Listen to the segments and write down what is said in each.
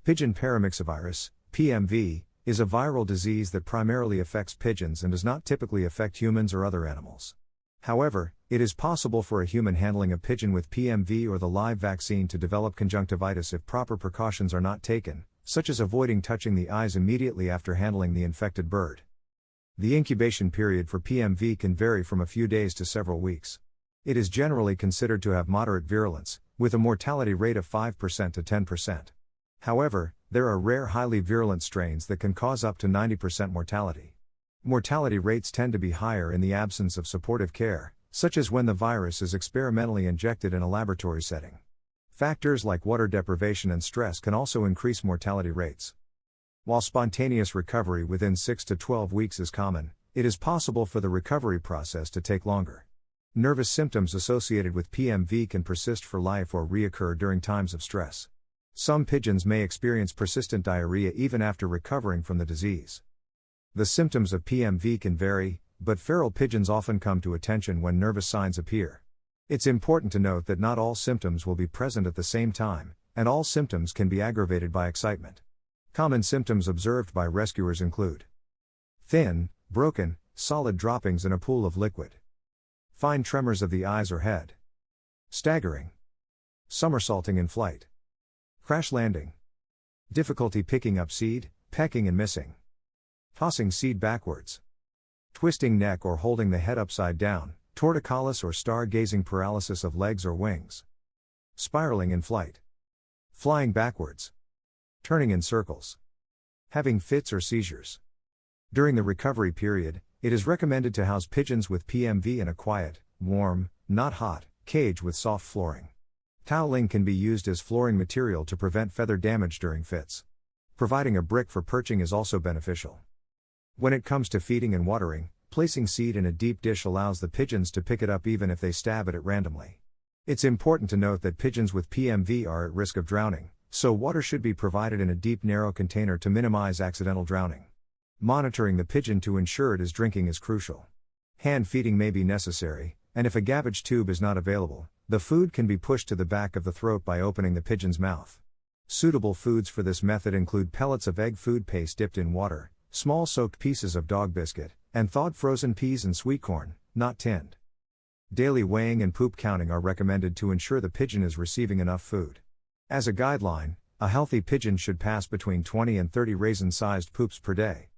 Pigeon Paramyxovirus, PMV, is a viral disease that primarily affects pigeons and does not typically affect humans or other animals. However, it is possible for a human handling a pigeon with PMV or the live vaccine to develop conjunctivitis if proper precautions are not taken, such as avoiding touching the eyes immediately after handling the infected bird. The incubation period for PMV can vary from a few days to several weeks. It is generally considered to have moderate virulence, with a mortality rate of 5% to 10%. However, there are rare highly virulent strains that can cause up to 90% mortality. Mortality rates tend to be higher in the absence of supportive care, such as when the virus is experimentally injected in a laboratory setting. Factors like water deprivation and stress can also increase mortality rates. While spontaneous recovery within 6 to 12 weeks is common, it is possible for the recovery process to take longer. Nervous symptoms associated with PMV can persist for life or reoccur during times of stress. Some pigeons may experience persistent diarrhea even after recovering from the disease. The symptoms of PMV can vary, but feral pigeons often come to attention when nervous signs appear. It's important to note that not all symptoms will be present at the same time, and all symptoms can be aggravated by excitement. Common symptoms observed by rescuers include thin, broken, solid droppings in a pool of liquid, fine tremors of the eyes or head, staggering, somersaulting in flight, crash landing, difficulty picking up seed, pecking and missing, tossing seed backwards, twisting neck or holding the head upside down, torticollis or star-gazing paralysis of legs or wings, spiraling in flight, flying backwards, turning in circles, having fits or seizures. During the recovery period, it is recommended to house pigeons with PMV in a quiet, warm, not hot, cage with soft flooring. Toweling can be used as flooring material to prevent feather damage during fits. Providing a brick for perching is also beneficial. When it comes to feeding and watering, placing seed in a deep dish allows the pigeons to pick it up even if they stab at it randomly. It's important to note that pigeons with PMV are at risk of drowning, so water should be provided in a deep narrow container to minimize accidental drowning. Monitoring the pigeon to ensure it is drinking is crucial. Hand feeding may be necessary, and if a gavage tube is not available, the food can be pushed to the back of the throat by opening the pigeon's mouth. Suitable foods for this method include pellets of egg food paste dipped in water, small soaked pieces of dog biscuit, and thawed frozen peas and sweet corn, not tinned. Daily weighing and poop counting are recommended to ensure the pigeon is receiving enough food. As a guideline, a healthy pigeon should pass between 20 and 30 raisin-sized poops per day.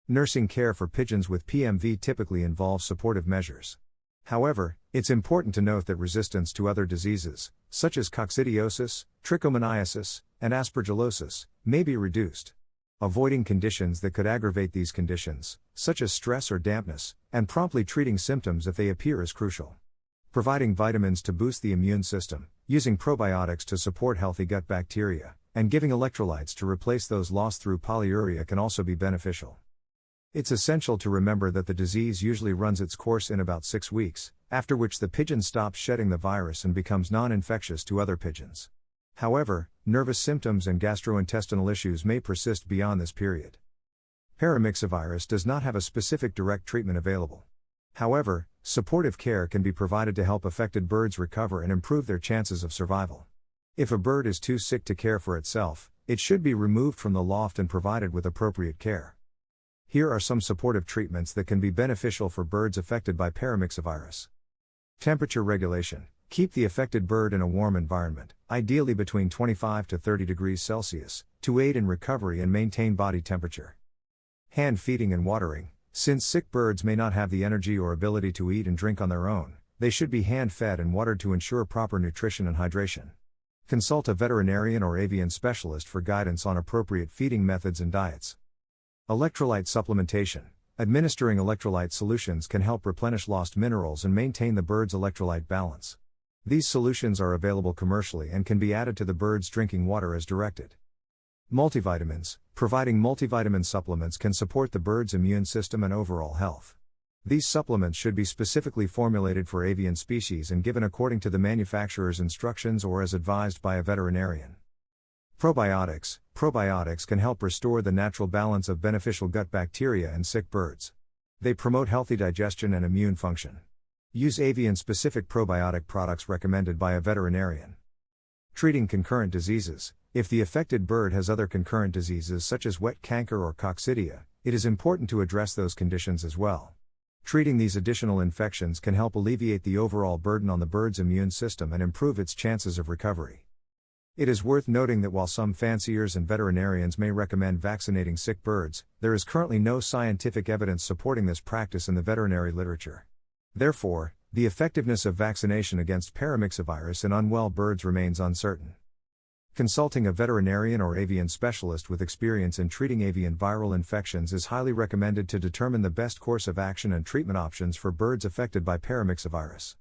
Nursing care for pigeons with PMV typically involves supportive measures. However, it's important to note that resistance to other diseases, such as coccidiosis, trichomoniasis, and aspergillosis, may be reduced. Avoiding conditions that could aggravate these conditions, such as stress or dampness, and promptly treating symptoms if they appear is crucial. Providing vitamins to boost the immune system, using probiotics to support healthy gut bacteria, and giving electrolytes to replace those lost through polyuria can also be beneficial. It's essential to remember that the disease usually runs its course in about 6 weeks, after which the pigeon stops shedding the virus and becomes non-infectious to other pigeons. However, nervous symptoms and gastrointestinal issues may persist beyond this period. Paramyxovirus does not have a specific direct treatment available. However, supportive care can be provided to help affected birds recover and improve their chances of survival. If a bird is too sick to care for itself, it should be removed from the loft and provided with appropriate care. Here are some supportive treatments that can be beneficial for birds affected by paramyxovirus. Temperature regulation. Keep the affected bird in a warm environment, ideally between 25 to 30 degrees Celsius, to aid in recovery and maintain body temperature. Hand feeding and watering. Since sick birds may not have the energy or ability to eat and drink on their own, they should be hand-fed and watered to ensure proper nutrition and hydration. Consult a veterinarian or avian specialist for guidance on appropriate feeding methods and diets. Electrolyte supplementation. Administering electrolyte solutions can help replenish lost minerals and maintain the bird's electrolyte balance. These solutions are available commercially and can be added to the bird's drinking water as directed. Multivitamins. Providing multivitamin supplements can support the bird's immune system and overall health. These supplements should be specifically formulated for avian species and given according to the manufacturer's instructions or as advised by a veterinarian. Probiotics. Probiotics can help restore the natural balance of beneficial gut bacteria in sick birds. They promote healthy digestion and immune function. Use avian-specific probiotic products recommended by a veterinarian. Treating concurrent diseases. If the affected bird has other concurrent diseases such as wet canker or coccidia, it is important to address those conditions as well. Treating these additional infections can help alleviate the overall burden on the bird's immune system and improve its chances of recovery. It is worth noting that while some fanciers and veterinarians may recommend vaccinating sick birds, there is currently no scientific evidence supporting this practice in the veterinary literature. Therefore, the effectiveness of vaccination against Paramyxovirus in unwell birds remains uncertain. Consulting a veterinarian or avian specialist with experience in treating avian viral infections is highly recommended to determine the best course of action and treatment options for birds affected by Paramyxovirus.